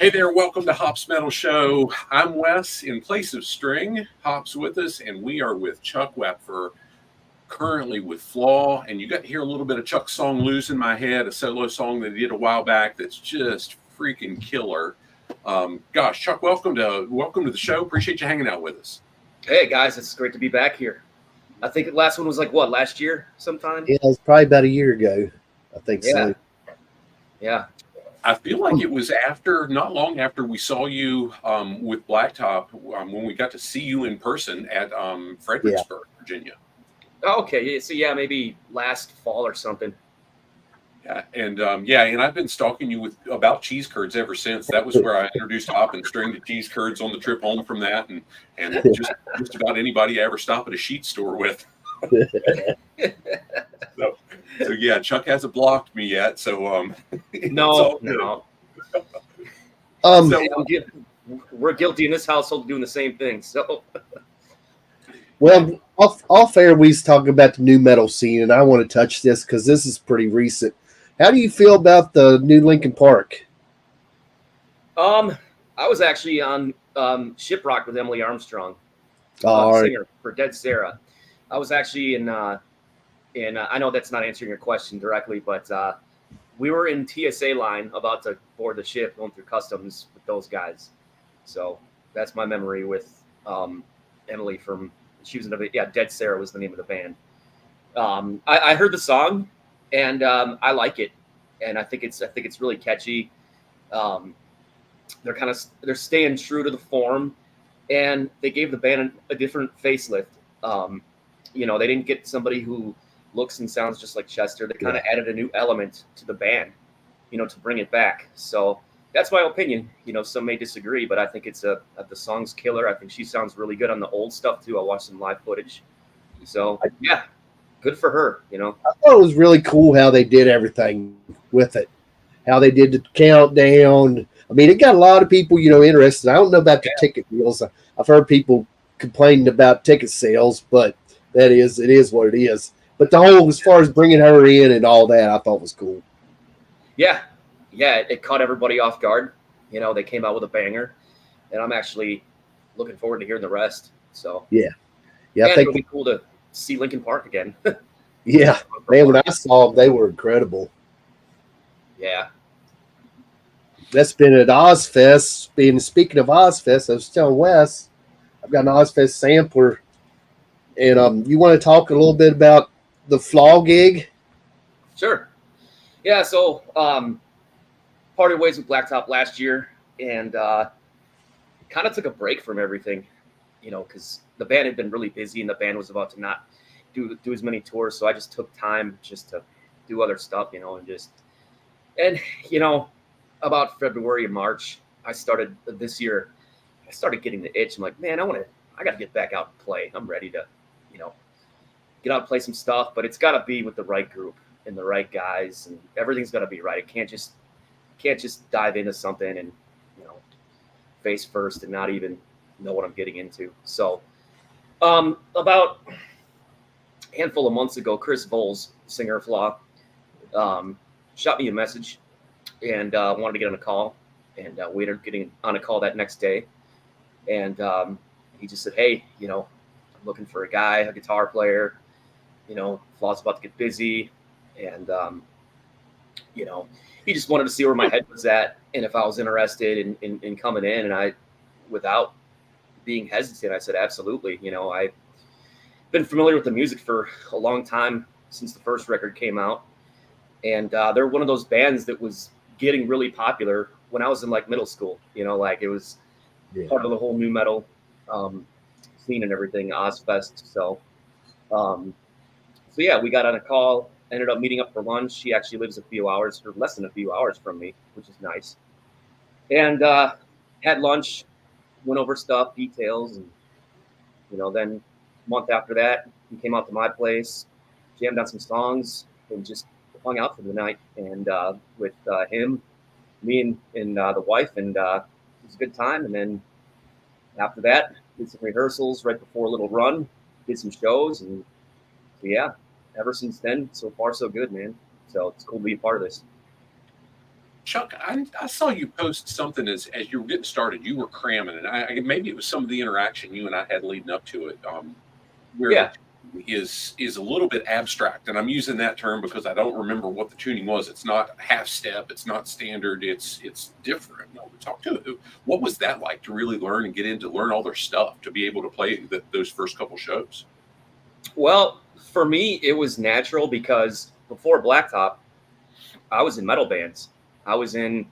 Hey there, welcome to Hop's Metal Show. I'm Wes in place of String. Hop's with us, and we are with Chuck Wepfer, currently with Flaw. And you got to hear a little bit of Chuck's song "Losing My Head," a solo song that he did a while back that's just freaking killer. Gosh, Chuck, welcome to the show. Appreciate you hanging out with us. Hey guys, it's great to be back here. I think the last one was like what, last year sometime? Yeah, it was probably about a year ago. I think so. Yeah. I feel like it was not long after we saw you with Blacktop when we got to see you in person at Fredericksburg, Virginia. Oh, okay. So maybe last fall or something. Yeah, and I've been stalking you about cheese curds ever since. That was where I introduced Hop and String to cheese curds on the trip home from that, and just about anybody I ever stop at a sheet store with. So yeah, Chuck hasn't blocked me yet. So no. We're guilty in this household of doing the same thing. So, well, off air, we was talking about the new metal scene, and I want to touch this because this is pretty recent. How do you feel about the new Linkin Park? I was actually on Shiprock with Emily Armstrong, singer for Dead Sarah. I was actually in I know that's not answering your question directly, but we were in TSA line about to board the ship, going through customs with those guys. So that's my memory with Emily she was in Dead Sarah was the name of the band. I heard the song and I like it, and I think it's really catchy. They're staying true to the form, and they gave the band a different facelift. They didn't get somebody who looks and sounds just like Chester. They kind of added a new element to the band, to bring it back. So that's my opinion. Some may disagree, but I think the song's killer. I think she sounds really good on the old stuff too. I watched some live footage. So yeah, good for her. I thought it was really cool how they did everything with it. How they did the countdown. I mean, it got a lot of people, interested. I don't know about the ticket deals. I've heard people complaining about ticket sales, but it is what it is. But the whole, as far as bringing her in and all that, I thought was cool. Yeah, it caught everybody off guard. They came out with a banger, and I'm actually looking forward to hearing the rest. So yeah, I think it'll be cool to see Linkin Park again. Yeah, man, when I saw them, they were incredible. Yeah. That's been at Ozfest. Speaking of Ozfest, I was telling Wes, I've got an Ozfest sampler, and you want to talk a little bit about the Flaw gig? Sure. Yeah, so parted ways with Blacktop last year, and kind of took a break from everything, because the band had been really busy, and the band was about to not do as many tours, so I just took time just to do other stuff, and about February and March, I started getting the itch. I'm like, man, I got to get back out and play. I'm ready to, get out and play some stuff, but it's got to be with the right group and the right guys, and everything's got to be right. It can't just dive into something and, face first and not even know what I'm getting into. So, about a handful of months ago, Chris Voles, singer of Flaw, shot me a message and wanted to get on a call, and we ended up getting on a call that next day, and he just said, hey, I'm looking for a guitar player, Flaw's about to get busy, and he just wanted to see where my head was at and if I was interested in coming in, and I, without being hesitant, I said absolutely. I've been familiar with the music for a long time, since the first record came out, and they're one of those bands that was getting really popular when I was in middle school. It was part of the whole new metal scene and everything, Ozfest. So we got on a call, ended up meeting up for lunch. She actually lives less than a few hours from me, which is nice. And had lunch, went over stuff, details, and then a month after that, he came out to my place, jammed on some songs, and just hung out for the night, and with him, me, and the wife, and it was a good time. And then after that, did some rehearsals right before a little run, did some shows, and ever since then, so far so good, man. So it's cool to be a part of this. Chuck, I saw you post something as you were getting started. You were cramming, and maybe it was some of the interaction you and I had leading up to it, where Yeah. is a little bit abstract, and I'm using that term because I don't remember what the tuning was. It's not half step, it's not standard, it's different. No, talk to it. What was that like to really learn and get into learn all their stuff to be able to play those first couple shows? Well, for me, it was natural because before Blacktop, I was in metal bands. I was in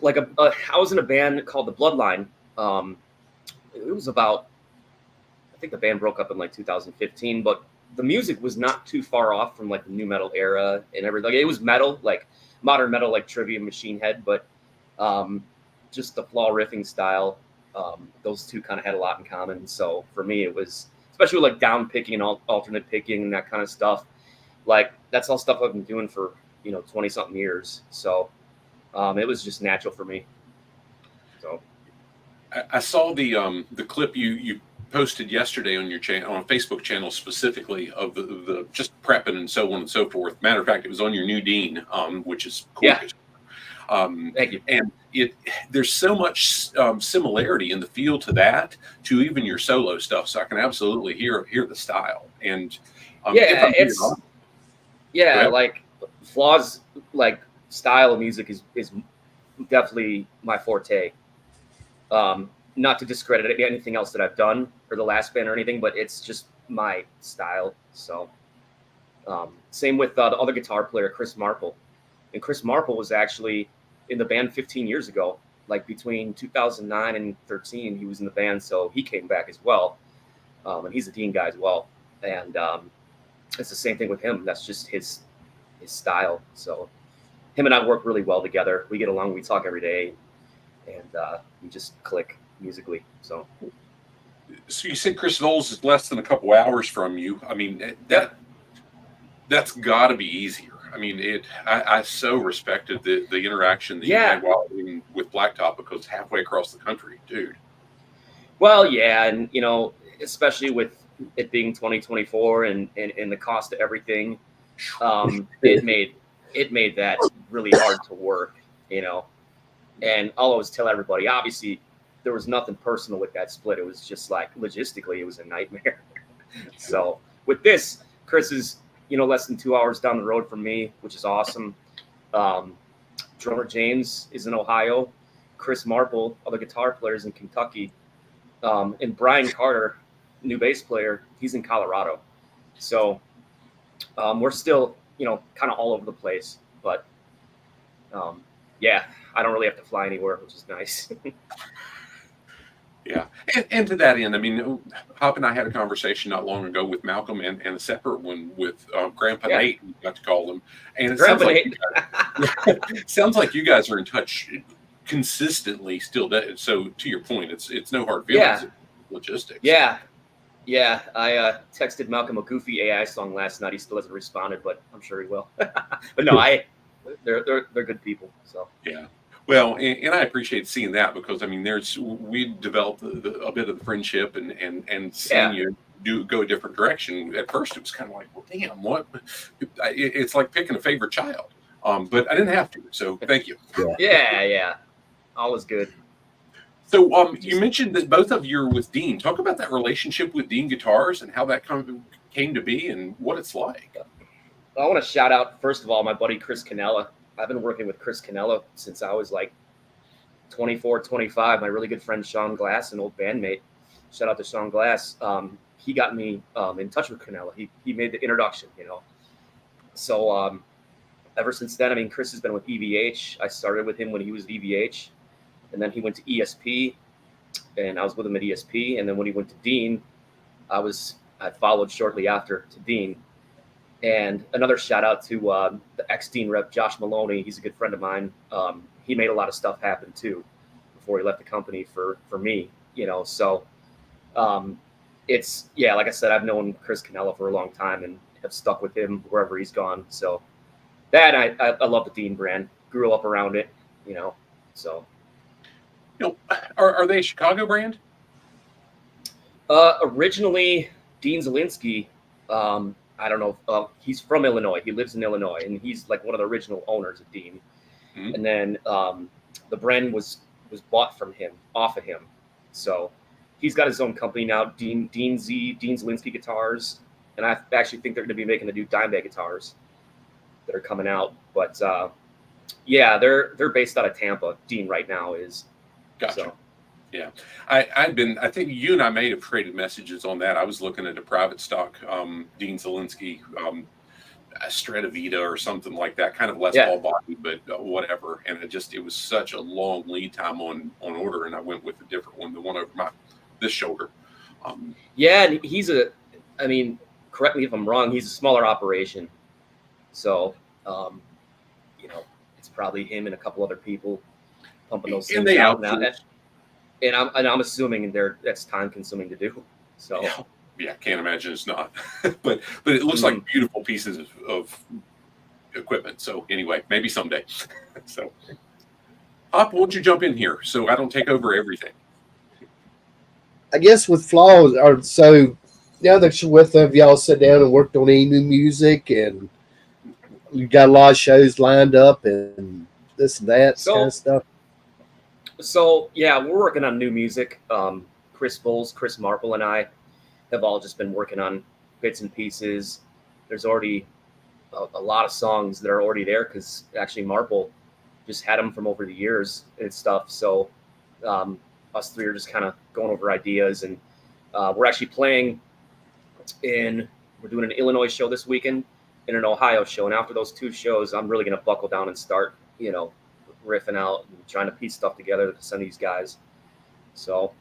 I was in a band called the Bloodline. It was about, I think the band broke up in like 2015, but the music was not too far off from like the new metal era and everything. It was metal, like modern metal, like Trivium, Machine Head, but just the Flaw riffing style. Those two kind of had a lot in common. So for me, it was, especially with like down picking and alternate picking and that kind of stuff. Like that's all stuff I've been doing for 20 something years. So it was just natural for me. So I saw the clip you posted yesterday on your channel, on a Facebook channel specifically, of the just prepping and so on and so forth. Matter of fact, it was on your new Dean, which is cool. Yeah. Thank you. And there's so much similarity in the feel to that, to even your solo stuff. So I can absolutely hear the style. And like Flaw's like style of music is definitely my forte. Not to discredit anything else that I've done or the last band or anything, but it's just my style. So same with the other guitar player, Chris Marple. And Chris Marple was actually in the band 15 years ago, like between 2009 and 13, he was in the band. So he came back as well. And he's a Dean guy as well. And it's the same thing with him. That's just his style. So him and I work really well together. We get along, we talk every day, and we just click musically. So you said Chris Knowles is less than a couple hours from you. I mean, that's got to be easier. I mean, I so respected the interaction that you had while with Blacktop, because halfway across the country, dude. Well, yeah, and especially with it being 2024 and the cost of everything, it made that really hard to work, And I'll always tell everybody, obviously, there was nothing personal with that split. It was just like logistically, it was a nightmare. So with this, Chris is less than 2 hours down the road from me, which is awesome. Drummer James is in Ohio. Chris Marple, other guitar players in Kentucky. And Brian Carter, new bass player, he's in Colorado. So we're still, kind of all over the place. But I don't really have to fly anywhere, which is nice. Yeah. And to that end, I mean, Hop and I had a conversation not long ago with Malcolm and a separate one with Grandpa Nate, we got to call him. And it sounds like you guys are in touch consistently still. So to your point, it's no hard feelings. It's logistics. Yeah. I texted Malcolm a goofy AI song last night. He still hasn't responded, but I'm sure he will. But no, they're good people. So yeah. Well, and I appreciate seeing that, because I mean, we developed a bit of the friendship and seeing you go a different direction. At first, it was kind of like, well, damn, what? It's like picking a favorite child. But I didn't have to, so thank you. Yeah, all is good. So you mentioned that both of you are with Dean. Talk about that relationship with Dean Guitars and how that came to be and what it's like. I want to shout out, first of all, my buddy Chris Cannella. I've been working with Chris Cannella since I was like 24, 25. My really good friend Sean Glass, an old bandmate. Shout out to Sean Glass. He got me in touch with Cannella. He made the introduction, So ever since then, I mean, Chris has been with EVH. I started with him when he was at EVH, and then he went to ESP, and I was with him at ESP. And then when he went to Dean, I followed shortly after to Dean. And another shout out to the ex-Dean rep, Josh Maloney. He's a good friend of mine. He made a lot of stuff happen too before he left the company for me, So it's, like I said, I've known Chris Cannella for a long time and have stuck with him wherever he's gone. So that I love the Dean brand. Grew up around it, So. Are they a Chicago brand? Originally, Dean Zielinski. I don't know. He's from Illinois. He lives in Illinois, and he's like one of the original owners of Dean. Mhm. And then the brand was bought from him, off of him. So he's got his own company now, Dean Zelinsky Guitars, and I actually think they're going to be making the new Dimebag guitars that are coming out. But yeah, they're based out of Tampa. Dean right now is. Gotcha. So. Yeah, I think you and I may have traded messages on that. I was looking at a private stock, Dean Zelinsky, Stradivita or something like that, kind of Les Paul body, but whatever. And it was such a long lead time on order, and I went with a different one, the one over this shoulder. Yeah, and I mean, correct me if I'm wrong, he's a smaller operation. So, it's probably him and a couple other people pumping those things out now. And I'm assuming that's time consuming to do. So yeah, can't imagine it's not. but it looks like beautiful pieces of equipment. So anyway, maybe someday. So Hop, won't you jump in here so I don't take over everything? I guess with Flaw, so now that you're with them, y'all sat down and worked on any new music, and you got a lot of shows lined up and this and that kind of stuff. So yeah, we're working on new music. Chris Bowles, Chris Marple, and I have all just been working on bits and pieces. There's already a lot of songs that are already there because actually Marple just had them from over the years and stuff. So us three are just kind of going over ideas, and we're actually playing we're doing an Illinois show this weekend and an Ohio show. And after those two shows, I'm really going to buckle down and start, riffing out and trying to piece stuff together to send these guys. So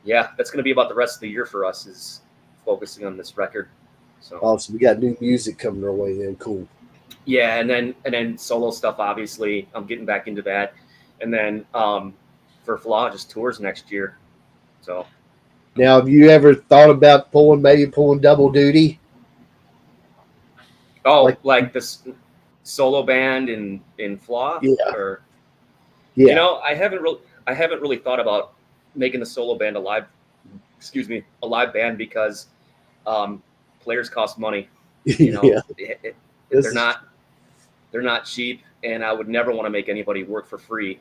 yeah, that's going to be about the rest of the year for us, is focusing on this record. So awesome. We got new music coming our way then. Cool. Yeah. And then solo stuff, obviously I'm getting back into that. And then for Flaw, just tours next year. So now, have you ever thought about pulling double duty? Oh, like this solo band in Flaw? Yeah. Or, yeah. I haven't really thought about making the solo band a live band because players cost money. Yeah. They're not cheap, and I would never want to make anybody work for free.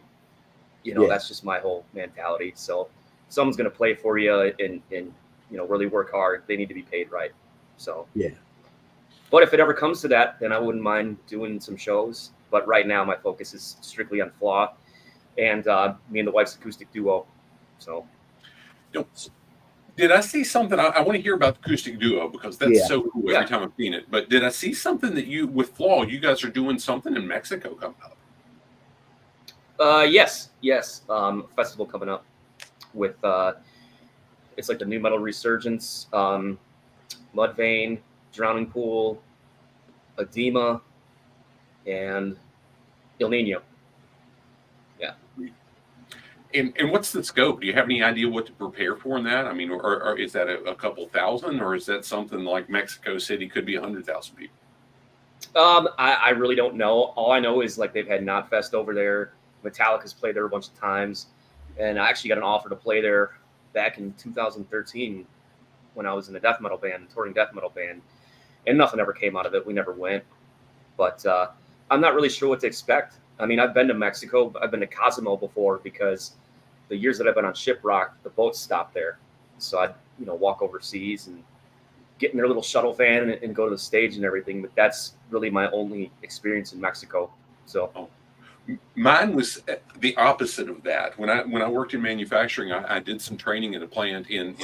That's just my whole mentality. So if someone's going to play for you and really work hard, they need to be paid right. So yeah. But if it ever comes to that, then I wouldn't mind doing some shows. But right now, my focus is strictly on Flaw and me and the wife's acoustic duo. So, did I see something? I want to hear about the acoustic duo because that's so cool every time I've seen it. But did I see something that with Flaw, you guys are doing something in Mexico coming up? Yes. Festival coming up with it's like the New Metal Resurgence, Mudvayne, Drowning Pool, Edema, and El Nino. Yeah. And what's the scope? Do you have any idea what to prepare for in that? I mean, or is that a couple thousand, or is that something like Mexico City could be 100,000 people? I really don't know. All I know is like they've had Knotfest over there. Metallica's played there a bunch of times, and I actually got an offer to play there back in 2013 when I was in a death metal band, touring death metal band, and nothing ever came out of it. We never went, but I'm not really sure what to expect. I mean, I've been to Mexico. I've been to Cozumel before because the years that I've been on Shiprock, the boats stopped there. So I'd, walk overseas and get in their little shuttle van and go to the stage and everything. But that's really my only experience in Mexico. So mine was the opposite of that. When I worked in manufacturing, I did some training in a plant in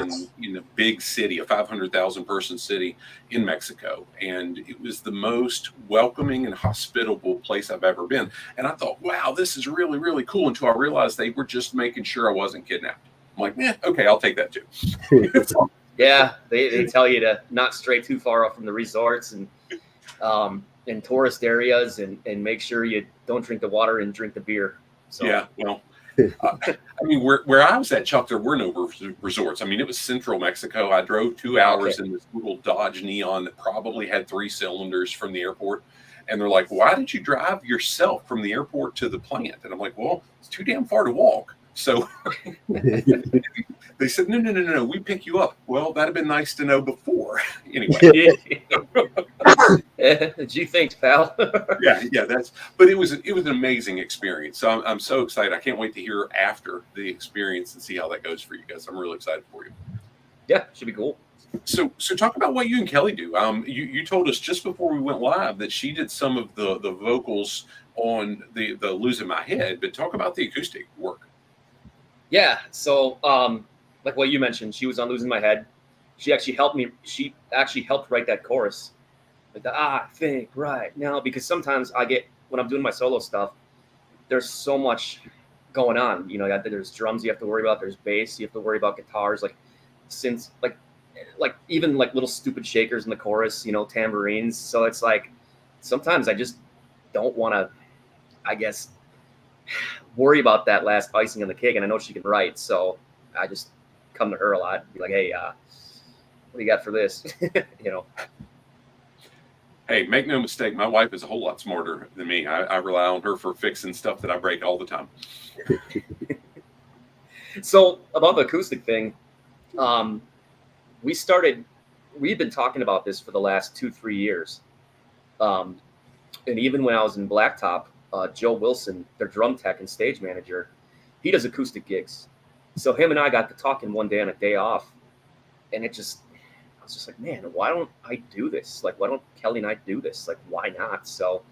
a big city, a 500,000 person city in Mexico. And it was the most welcoming and hospitable place I've ever been. And I thought, wow, this is really, really cool, until I realized they were just making sure I wasn't kidnapped. I'm like, okay, I'll take that too. Yeah, they tell you to not stray too far off from the resorts and in tourist areas, and make sure you don't drink the water and drink the beer. So yeah, well, I mean, where I was at, Chuck, there were no resorts. I mean, it was central Mexico. I drove 2 hours in this little Dodge Neon that probably had 3 cylinders from the airport. And they're like, why did you drive yourself from the airport to the plant? And I'm like, well, it's too damn far to walk. So they said, no, we pick you up. Well, that'd have been nice to know before. Anyway. Gee, thanks, pal. Yeah, but it was an amazing experience. So I'm so excited. I can't wait to hear after the experience and see how that goes for you guys. I'm really excited for you. Yeah, should be cool. So talk about what you and Kelly do. You told us just before we went live that she did some of the vocals on the Losing My Head, but talk about the acoustic work. Yeah, so like what you mentioned, she was on Losing My Head. She actually helped me. She actually helped write that chorus. Like I think right now, because sometimes I get, when I'm doing my solo stuff, there's so much going on. You know, there's drums you have to worry about, there's bass, you have to worry about guitars, like synths, like even like little stupid shakers in the chorus, you know, tambourines. So it's like sometimes I just don't want to, I guess, worry about that last icing on the cake. And I know she can write, so I just come to her a lot and be like, hey, what do you got for this? You know. Hey, make no mistake, my wife is a whole lot smarter than me. I rely on her for fixing stuff that I break all the time. So about the acoustic thing, we've been talking about this for the last 2-3 years. And even when I was in Blacktop, Joe Wilson, their drum tech and stage manager, he does acoustic gigs. So him and I got to talking one day on a day off, and I was just like, man, why don't I do this? Like, why don't Kelly and I do this? Like, why not? So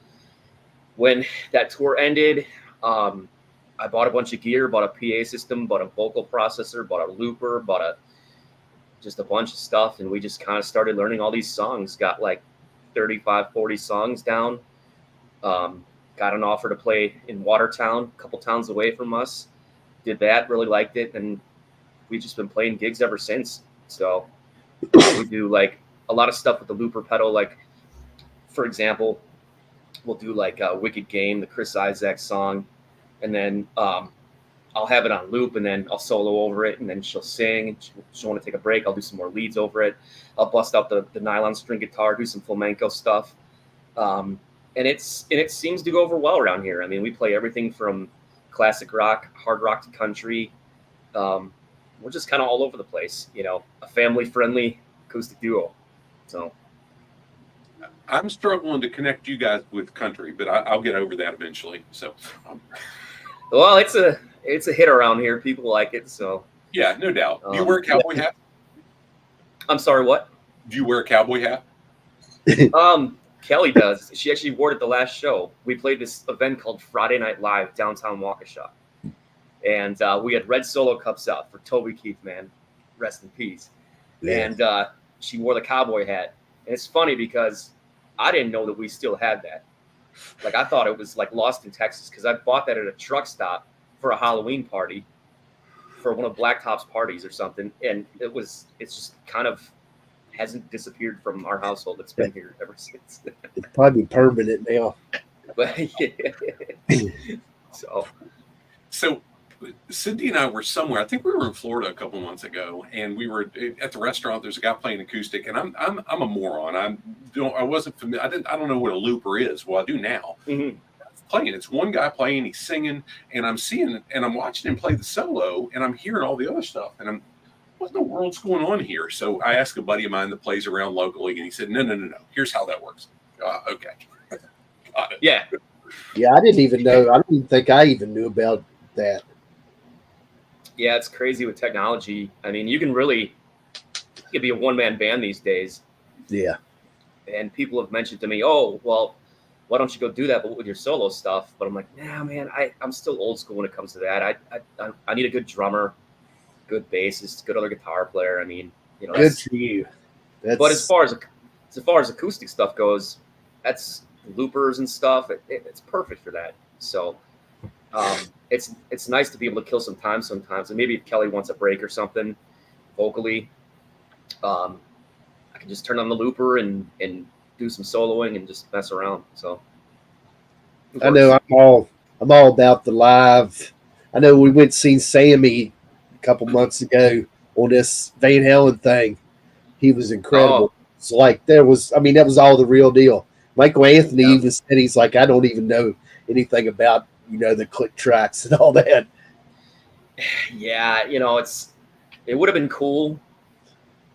when that tour ended, I bought a bunch of gear, bought a PA system, bought a vocal processor, bought a looper, just a bunch of stuff. And we just kind of started learning all these songs, got like 35, 40 songs down. Got an offer to play in Watertown, a couple towns away from us. Did that, really liked it. And we've just been playing gigs ever since. So we do like a lot of stuff with the looper pedal. Like, for example, we'll do like a Wicked Game, the Chris Isaak song. And then I'll have it on loop, and then I'll solo over it, and then she'll sing. She'll want to take a break. I'll do some more leads over it. I'll bust out the nylon string guitar, do some flamenco stuff. And it seems to go over well around here. I mean, we play everything from classic rock, hard rock to country. We're just kind of all over the place, you know, a family-friendly acoustic duo. So I'm struggling to connect you guys with country, but I'll get over that eventually. So, well, it's a hit around here. People like it. So yeah, no doubt. Do you wear a cowboy hat? I'm sorry, what? Do you wear a cowboy hat? Kelly does. She actually wore it at the last show. We played this event called Friday Night Live downtown Waukesha. And we had red solo cups out for Toby Keith, man. Rest in peace. Yeah. And she wore the cowboy hat. And it's funny because I didn't know that we still had that. Like, I thought it was like lost in Texas, because I bought that at a truck stop for a Halloween party for one of Blacktop's parties or something. And it's just kind of hasn't disappeared from our household. It's been here ever since. It's probably permanent now. But yeah. So Cindy and I were somewhere. I think we were in Florida a couple months ago, and we were at the restaurant. There's a guy playing acoustic, and I'm a moron. I wasn't familiar. I don't know what a looper is. Well, I do now. Mm-hmm. Playing. It's one guy playing. He's singing, and I'm watching him play the solo, and I'm hearing all the other stuff, and what in the world's going on here? So I asked a buddy of mine that plays around locally, and he said, no. Here's how that works. Okay. Got it. Yeah. Yeah, I didn't even know. I don't even think I even knew about that. Yeah, it's crazy with technology. I mean, you could be a one-man band these days. Yeah. And people have mentioned to me, oh, well, why don't you go do that, but with your solo stuff? But I'm like, nah, man, I'm still old school when it comes to that. I need a good drummer, good bassist, good other guitar player. I mean, you know, good for you. But as far as acoustic stuff goes, that's loopers and stuff. It's perfect for that. So it's nice to be able to kill some time sometimes. And maybe if Kelly wants a break or something vocally, I can just turn on the looper and do some soloing and just mess around. So I know I'm all about the live. I know we went to see Sammy a couple months ago on this Van Halen thing. He was incredible. It's like that was all the real deal. Michael Anthony even said, he's like, I don't even know anything about, the click tracks and all that. Yeah, it would have been cool.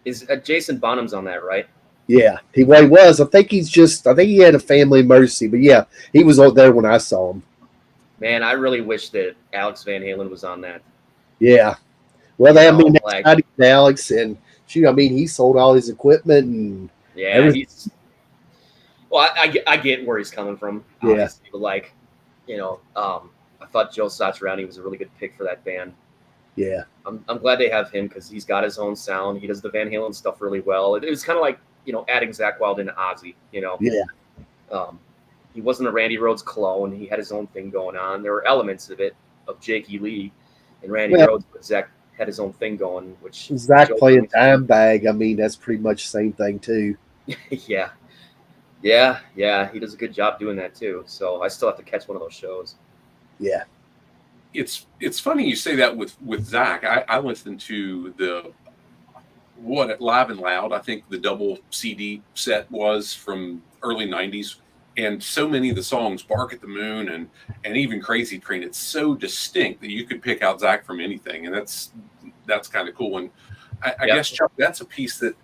Is Jason Bonham's on that, right? Yeah, he was. I think he had a family emergency, but yeah, he was out there when I saw him. Man, I really wish that Alex Van Halen was on that. Yeah. Well, You I know, mean, that's like, exciting to Alex, and shoot, I mean, he sold all his equipment and yeah, everything. he's. Well, I get where he's coming from, Yeah. obviously, but like, I thought Joe Satriani was a really good pick for that band. Yeah. I'm glad they have him because he's got his own sound. He does the Van Halen stuff really well. It was kind of like adding Zach Wild into Ozzy. Yeah. He wasn't a Randy Rhoads clone. He had his own thing going on. There were elements of it of Jakey Lee and Randy Well, Rhoads, but Zach had his own thing going, which Zach Joe playing brings to dime bag. I mean, that's pretty much the same thing too. yeah. He does a good job doing that too. So I still have to catch one of those shows. Yeah. It's funny you say that with Zach. I listened to the Live and Loud. I think the double CD set was from early '90s, and so many of the songs, "Bark at the Moon" and even "Crazy Train," it's so distinct that you could pick out Zach from anything, and that's kind of cool. And I guess, Chuck, that's a piece that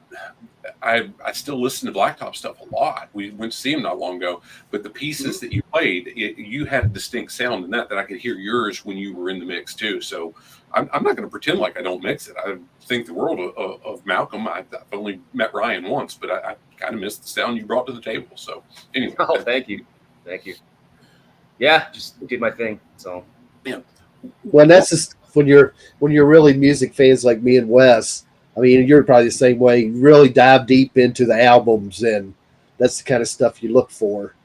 I still listen to Blacktop stuff a lot. We went to see him not long ago, but the pieces that you played, you had a distinct sound in that I could hear yours when you were in the mix too. So I'm not going to pretend like I don't mix it. I think the world of Malcolm. I've only met Ryan once, but I kind of missed the sound you brought to the table. So anyway. Oh, thank you. Yeah, just did my thing. So yeah. Well, that's just when you're really music fans like me and Wes. I mean, you're probably the same way. You really dive deep into the albums, and that's the kind of stuff you look for.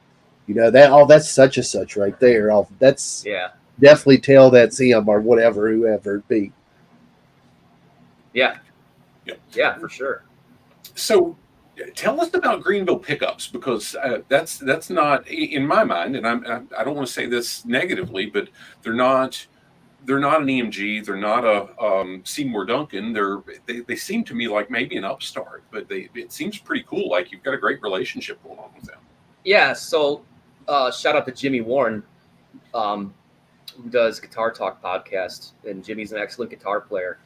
That's such and such right there. That's definitely tell that's him or whatever, whoever it be. Yeah, for sure. So tell us about Greenville pickups, because that's not in my mind, and I don't want to say this negatively, but they're not an EMG, they're not a Seymour Duncan. They seem to me like maybe an upstart, but it seems pretty cool. Like you've got a great relationship going on with them. Yeah. So shout out to Jimmy Warren, who does Guitar Talk podcast, and Jimmy's an excellent guitar player.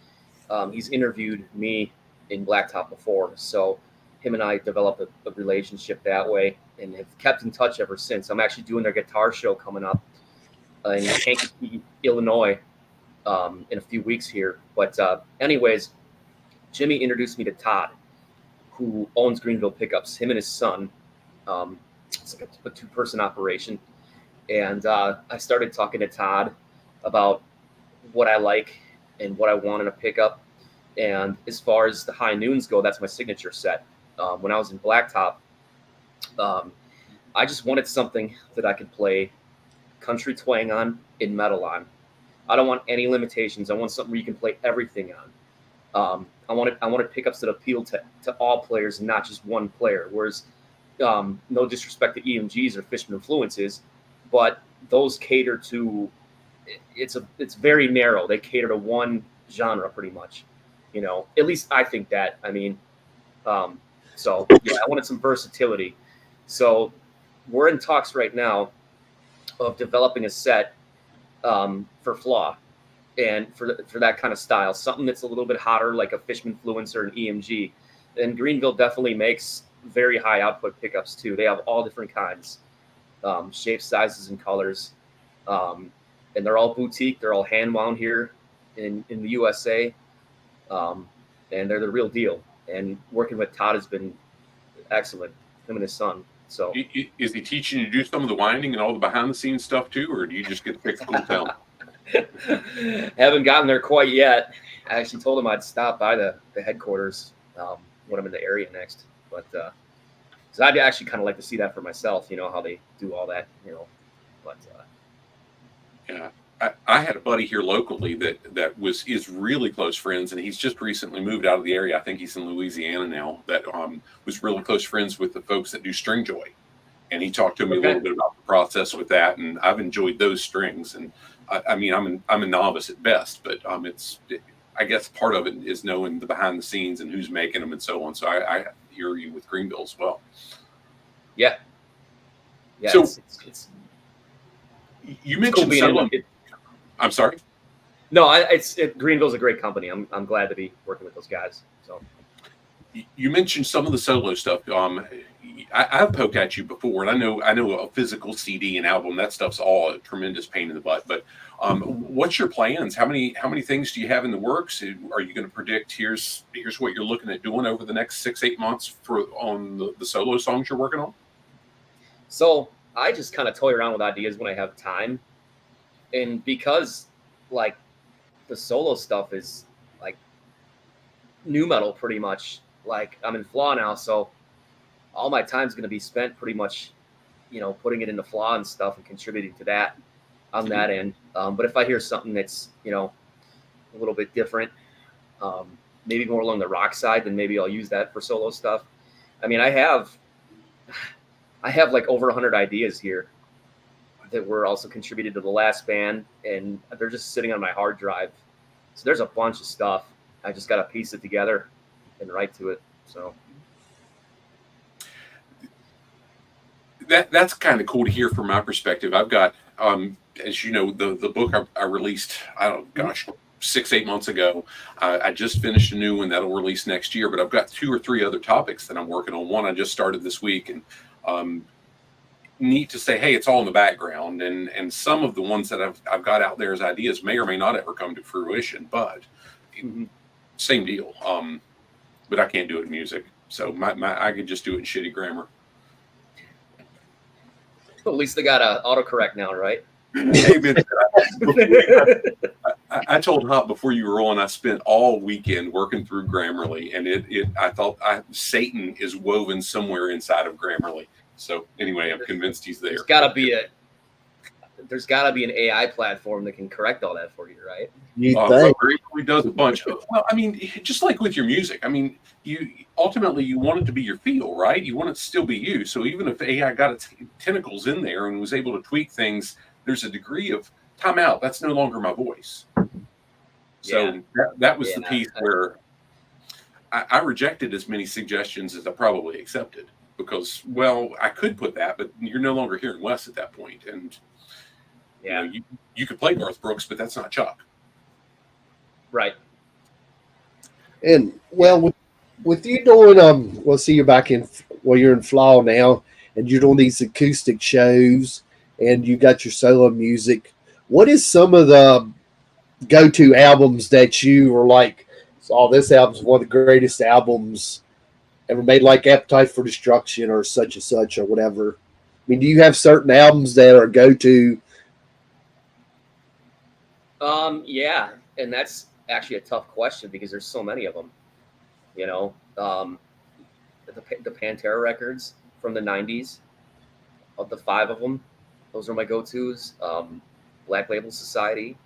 He's interviewed me in Blacktop before, so him and I developed a relationship that way and have kept in touch ever since. I'm actually doing their guitar show coming up in Kankakee, Illinois, in a few weeks here. But anyways, Jimmy introduced me to Todd, who owns Greenville Pickups, him and his son. It's like a two-person operation. And I started talking to Todd about what I like and what I want in a pickup. And as far as the high noons go, that's my signature set. When I was in Blacktop, I just wanted something that I could play country twang on and metal on. I don't want any limitations. I want something where you can play everything on. I wanted pickups that appeal to all players and not just one player. Whereas, no disrespect to EMGs or Fishman influences, but those cater to it's very narrow. They cater to one genre pretty much. At least I think that. I mean, so yeah, I wanted some versatility. So we're in talks right now of developing a set for Flaw and for that kind of style, something that's a little bit hotter, like a Fishman Fluence or an EMG. And Greenville definitely makes very high output pickups too. They have all different kinds, shapes, sizes, and colors, and they're all boutique. They're all hand wound here in the USA, and they're the real deal. And working with Todd has been excellent. Him and his son. So is he teaching you to do some of the winding and all the behind the scenes stuff too, or do you just get to pick the cool town? Haven't gotten there quite yet. I actually told him I'd stop by the headquarters when I'm in the area next. But because I'd actually kind of like to see that for myself, how they do all that, But yeah, I had a buddy here locally that is really close friends, and he's just recently moved out of the area. I think he's in Louisiana now. That was really close friends with the folks that do String Joy, and he talked to me a little bit about the process with that, and I've enjoyed those strings. And I mean, I'm a novice at best, but I guess part of it is knowing the behind the scenes and who's making them and so on. So I hear you with Greenville as well. Yeah. So it's you mentioned cool I'm sorry. No, Greenville's a great company. I'm glad to be working with those guys. So You mentioned some of the solo stuff. I've poked at you before, and I know a physical CD and album, that stuff's all a tremendous pain in the butt. But what's your plans? How many things do you have in the works? Are you going to predict here's what you're looking at doing over the next 6-8 months on the solo songs you're working on? So I just kind of toy around with ideas when I have time, and because like the solo stuff is like new metal pretty much. Like I'm in Flaw now, so all my time's going to be spent pretty much, putting it into Flaw and stuff and contributing to that on that end. But if I hear something that's, a little bit different, maybe more along the rock side, then maybe I'll use that for solo stuff. I mean, I have like over 100 ideas here that were also contributed to the last band, and they're just sitting on my hard drive. So there's a bunch of stuff. I just got to piece it together and write to it. So that's kind of cool to hear from my perspective. I've got, as you know, the book I released, 6-8 months ago. I just finished a new one that'll release next year, but I've got 2 or 3 other topics that I'm working on. One I just started this week, and neat to say, hey, it's all in the background, and some of the ones that I've got out there as ideas may or may not ever come to fruition, but same deal. But I can't do it in music, so I could just do it in shitty grammar. At least they got autocorrect now, right? I told Hop before you were on, I spent all weekend working through Grammarly, and I thought Satan is woven somewhere inside of Grammarly. So anyway, I'm convinced he's there. There's got to be an AI platform that can correct all that for you, right? You think? He does a bunch. Well, I mean, just like with your music, I mean, you ultimately want it to be your feel, right? You want it to still be you. So even if AI got its tentacles in there and was able to tweak things, there's a degree of time out. That's no longer my voice. So that was the piece where I rejected as many suggestions as I probably accepted, because, well, I could put that, but you're no longer hearing Wes at that point. And you could play Garth Brooks, but that's not Chuck. Right. And well, with you doing see, you're back you're in Flaw now, and you're doing these acoustic shows, and you got your solo music. What is some of the go-to albums that you were like, oh, this album's one of the greatest albums ever made, like Appetite for Destruction or such and such or whatever? I mean, do you have certain albums that are go-to? Yeah, and that's actually a tough question because there's so many of them. The Pantera records from the 90s, of the 5 of them, those are my go-tos. Black Label Society.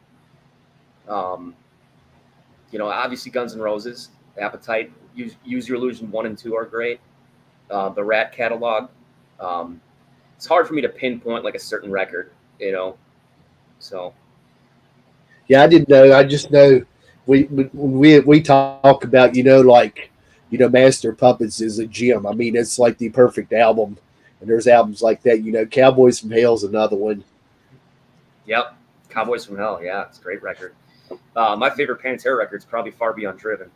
Obviously Guns N' Roses, Appetite, Use Your Illusion 1 and 2 are great. The Rat catalog. It's hard for me to pinpoint like a certain record, so. Yeah, I didn't know. I just know we talk about, Master Puppets is a gem. I mean, it's like the perfect album. And there's albums like that, Cowboys from Hell's another one. Yep. Cowboys from Hell. Yeah, it's a great record. My favorite Pantera record is probably Far Beyond Driven.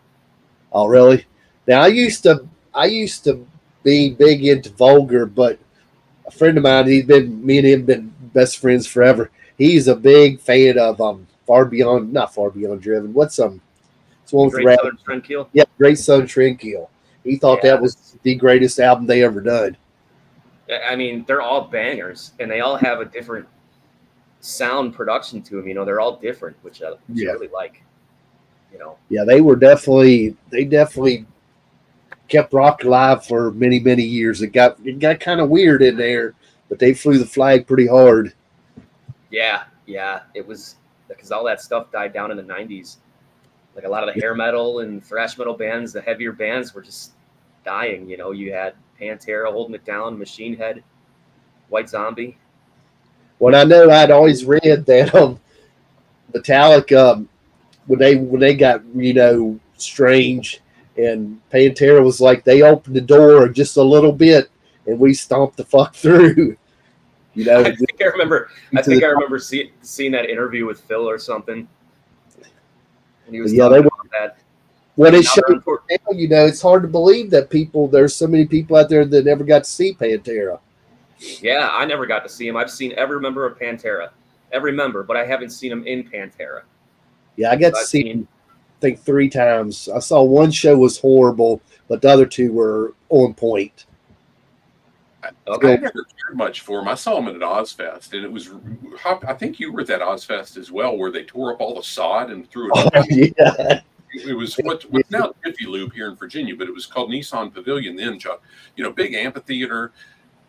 Oh, really? Now, I used to be big into Vulgar, but a friend of mine, me and him been best friends forever. He's a big fan of not Far Beyond Driven. What's it's one with Great Southern Trendkill? Yeah, Great Southern Trendkill. He thought that was the greatest album they ever done. I mean, they're all bangers, and they all have a different sound production to them. They're all different, which I really like. Yeah, they definitely kept rock alive for many, many years. It got kind of weird in there, but they flew the flag pretty hard. Yeah, it was because all that stuff died down in the 90s. Like a lot of the hair metal and thrash metal bands, the heavier bands were just dying. You had Pantera holding it down, Machine Head, White Zombie. Well, I know I'd always read that Metallica, when they got strange, and Pantera was like, they opened the door just a little bit and we stomped the fuck through. I think I remember seeing that interview with Phil or something. And he was talking about that. When And it now shows they're on tour. now, it's hard to believe that there's so many people out there that never got to see Pantera. Yeah, I never got to see him. I've seen every member of Pantera, every member, but I haven't seen him in Pantera. Yeah, I got to I've see seen. him, I think 3 times. I saw one show was horrible, but the other 2 were on point. Okay. I never cared much for him. I saw him at an Ozfest, and it was, I think you were at that Ozfest as well, where they tore up all the sod and threw it Oh, up. yeah. It was what's now Jiffy Lube here in Virginia, but it was called Nissan Pavilion then, Chuck. Big amphitheater,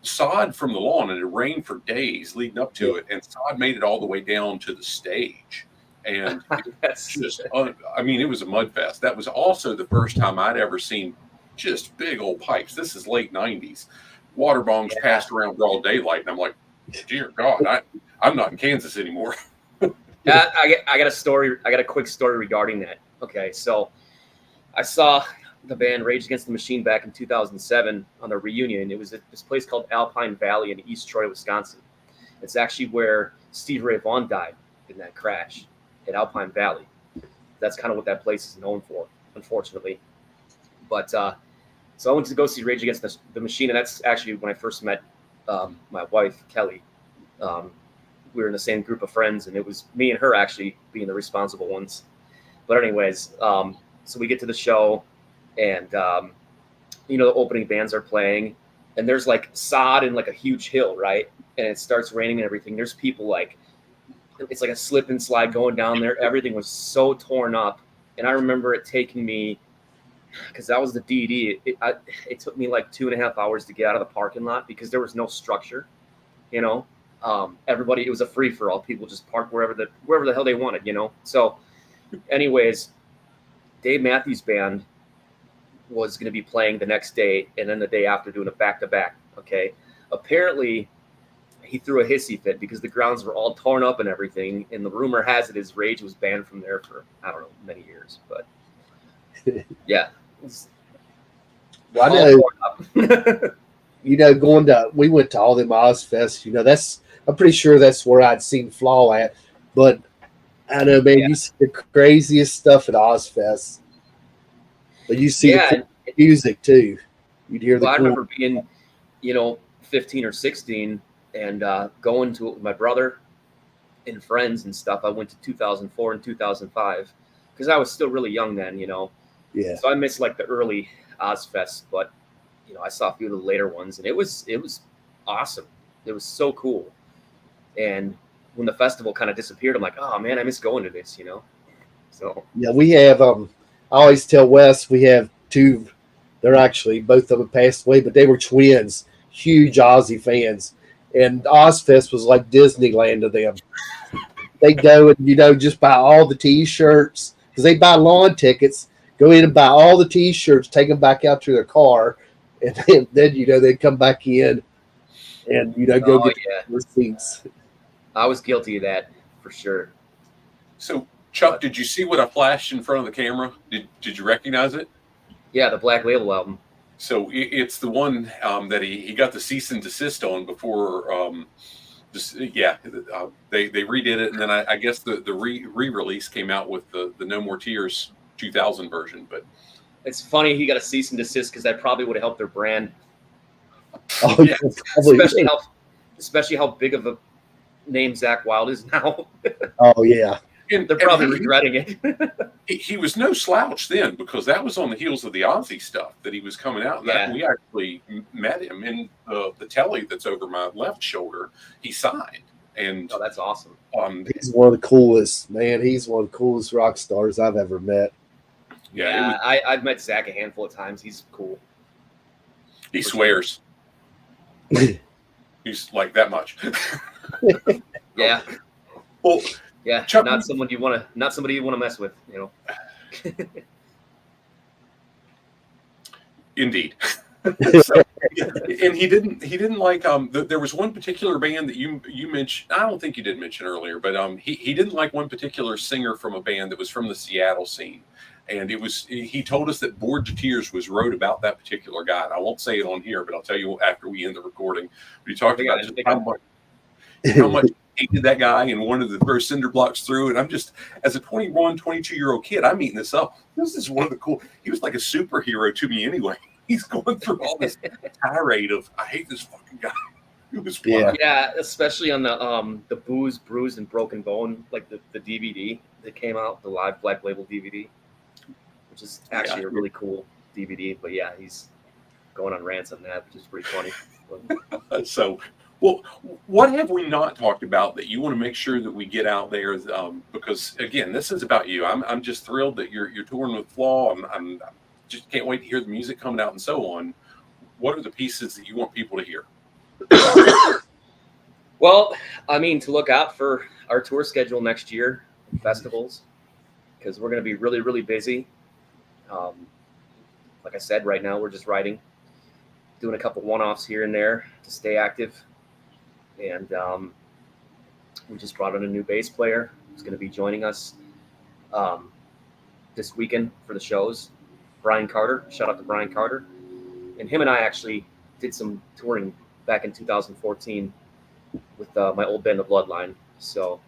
sod from the lawn, and it rained for days leading up to it, and sod made it all the way down to the stage. And That's just, it was a mud fest. That was also the first time I'd ever seen just big old pipes. This is late 90s. Water bongs passed around broad daylight, and I'm like, dear God, I'm not in Kansas anymore. I got a story. I got a quick story regarding that. Okay, so I saw the band Rage Against the Machine back in 2007 on their reunion. It was at this place called Alpine Valley in East Troy, Wisconsin. It's actually where Stevie Ray Vaughan died in that crash at Alpine Valley. That's kind of what that place is known for, unfortunately. But so I went to go see Rage Against the Machine, and that's actually when I first met my wife, Kelly. We were in the same group of friends, and it was me and her actually being the responsible ones. But anyways, so we get to the show, and the opening bands are playing, and there's like sod and like a huge hill, right? And it starts raining and everything. There's people it's like a slip and slide going down there. Everything was so torn up, and I remember it taking me, because that was the DD. It took me like 2.5 hours to get out of the parking lot because there was no structure, Everybody, it was a free for all. People just parked wherever the hell they wanted, So, anyways, Dave Matthews Band was going to be playing the next day, and then the day after doing a back-to-back. Okay, apparently he threw a hissy fit because the grounds were all torn up and everything. And the rumor has it his Rage was banned from there for many years, but yeah. Well, I know. We went to all them Ozfests. I'm pretty sure that's where I'd seen Flaw at. But I know, man, you see the craziest stuff at Ozfest. But you see the cool music too. You'd hear I remember being, 15 or 16 and going to it with my brother and friends and stuff. I went to 2004 and 2005 because I was still really young then, Yeah. So I missed like the early Ozfest, but I saw a few of the later ones, and it was awesome. It was so cool. And when the festival kind of disappeared, I'm like, oh man, I miss going to this, So yeah, we have. I always tell Wes we have 2. They're actually both of them passed away, but they were twins, huge Ozzy fans, and Ozfest was like Disneyland to them. They go and just buy all the T-shirts because they buy lawn tickets. Go in and buy all the T-shirts, take them back out to their car, and then they'd come back in and go get their seats. I was guilty of that for sure. So, Chuck, did you see what I flashed in front of the camera? Did you recognize it? Yeah, the Black Label album. So it's the one that he got the cease and desist on before. They redid it, and then I guess the re-release came out with the No More Tears 2000 version. But it's funny he got a cease and desist because that probably would have helped their brand. Oh yeah, especially how big of a name Zakk Wylde is now. Oh yeah, and they're probably regretting it. He was no slouch then because that was on the heels of the Ozzy stuff that he was coming out. And we actually met him in the telly that's over my left shoulder. He signed, and that's awesome. He's one of the coolest, man. He's one of the coolest rock stars I've ever met. Yeah, I've met Zakk a handful of times. He's cool. He swears. He's like that much. Yeah. Well, yeah. Chuck, not somebody you want to mess with, Indeed. And he didn't like there was one particular band that you mentioned. I don't think you did mention earlier, but he didn't like one particular singer from a band that was from the Seattle scene. And he told us that Bored to Tears was wrote about that particular guy. And I won't say it on here, but I'll tell you after we end the recording. We talked about just how much hated that guy and wanted to throw cinder blocks through. And I'm just, as a 21, 22-year-old kid, I'm eating this up. This is one of the cool. He was like a superhero to me anyway. He's going through all this tirade of, I hate this fucking guy. It was fun. Yeah, especially on the Booze, Bruised, and Broken Bone, like the DVD that came out, the live Black Label DVD, which is actually a really cool DVD. But yeah, he's going on rants on that, which is pretty funny. So, well, what have we not talked about that you want to make sure that we get out there? Because again, this is about you. I'm just thrilled that you're touring with Flaw. I'm just can't wait to hear the music coming out and so on. What are the pieces that you want people to hear? Well, I mean, to look out for our tour schedule next year, festivals, because we're going to be really, really busy. Like I said, right now we're just writing, doing a couple one-offs here and there to stay active. And we just brought in a new bass player who's going to be joining us this weekend for the shows. Brian Carter, shout out to Brian Carter. And him and I actually did some touring back in 2014 with my old band, The Bloodline. So,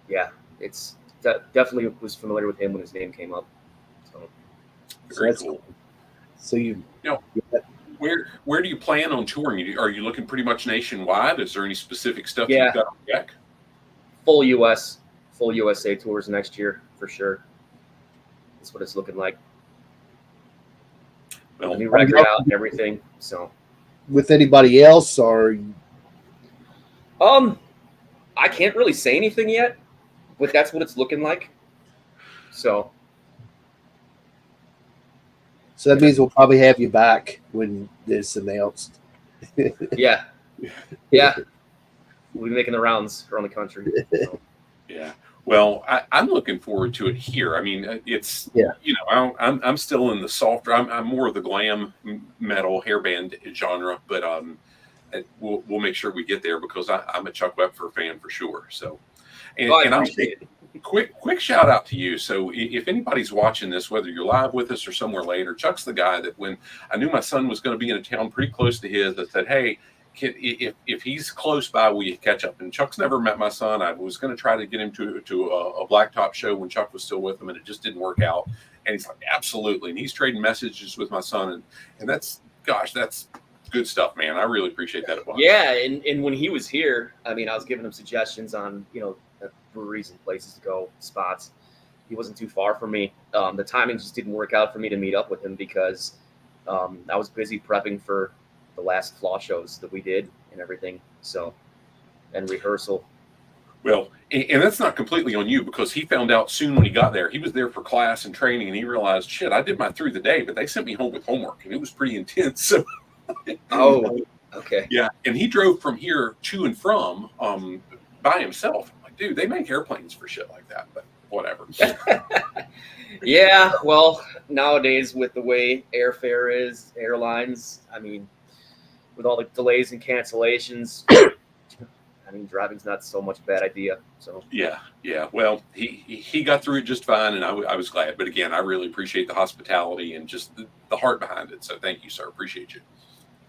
yeah, it's definitely was familiar with him when his name came up. So Very cool. So you know, where do you plan on touring? Are you looking pretty much nationwide? Is there any specific stuff you've got on deck? Full USA tours next year for sure. That's what it's looking like. Well, new record out and everything. So, with anybody else, or I can't really say anything yet, but that's what it's looking like. So that means we'll probably have you back when this announced. yeah, we'll be making the rounds around the country. So. Yeah. Well, I'm looking forward to it here. I mean, it's, you know, I'm still in the softer, I'm more of the glam metal hairband genre, but we'll make sure we get there because I'm a Chuck Wepfer fan for sure. So, and I'm quick shout out to you. So if anybody's watching this, whether you're live with us or somewhere later, Chuck's the guy that when I knew my son was going to be in a town pretty close to his, I said, hey, if he's close by, will you catch up? And Chuck's never met my son. I was going to try to get him to a Blacktop show when Chuck was still with him, and it just didn't work out. And he's like, absolutely. And he's trading messages with my son. And that's good stuff, man. I really appreciate that a bunch. Yeah. And when he was here, I mean, I was giving him suggestions on, you know, breweries and places to go, spots. He wasn't too far from me. The timing just didn't work out for me to meet up with him because I was busy prepping for the last Flaw shows that we did and everything. So, and rehearsal. Well, and that's not completely on you because he found out soon when he got there. He was there for class and training, and he realized, shit, I did mine through the day, but they sent me home with homework, and it was pretty intense. So, oh, okay. Yeah, and he drove from here to and from by himself. I'm like, dude, they make airplanes for shit like that, but whatever. Yeah, well, nowadays with the way airfare is, airlines, I mean, with all the delays and cancellations, I mean, driving's not so much a bad idea. So yeah. Well, he got through it just fine, and I was glad. But again, I really appreciate the hospitality and just the heart behind it. So thank you, sir. Appreciate you.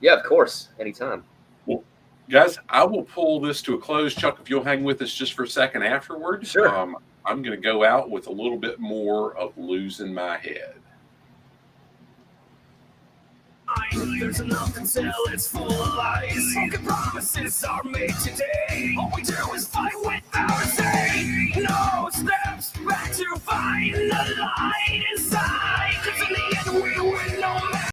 Yeah, of course, anytime. Well, guys, I will pull this to a close. Chuck, if you'll hang with us just for a second afterward. Sure. I'm going to go out with a little bit more of Losing My Head. There's enough to tell, it's full of lies. Broken promises are made today. All we do is fight without a say. No steps back to find the light inside. 'Cause in the end we win no matter.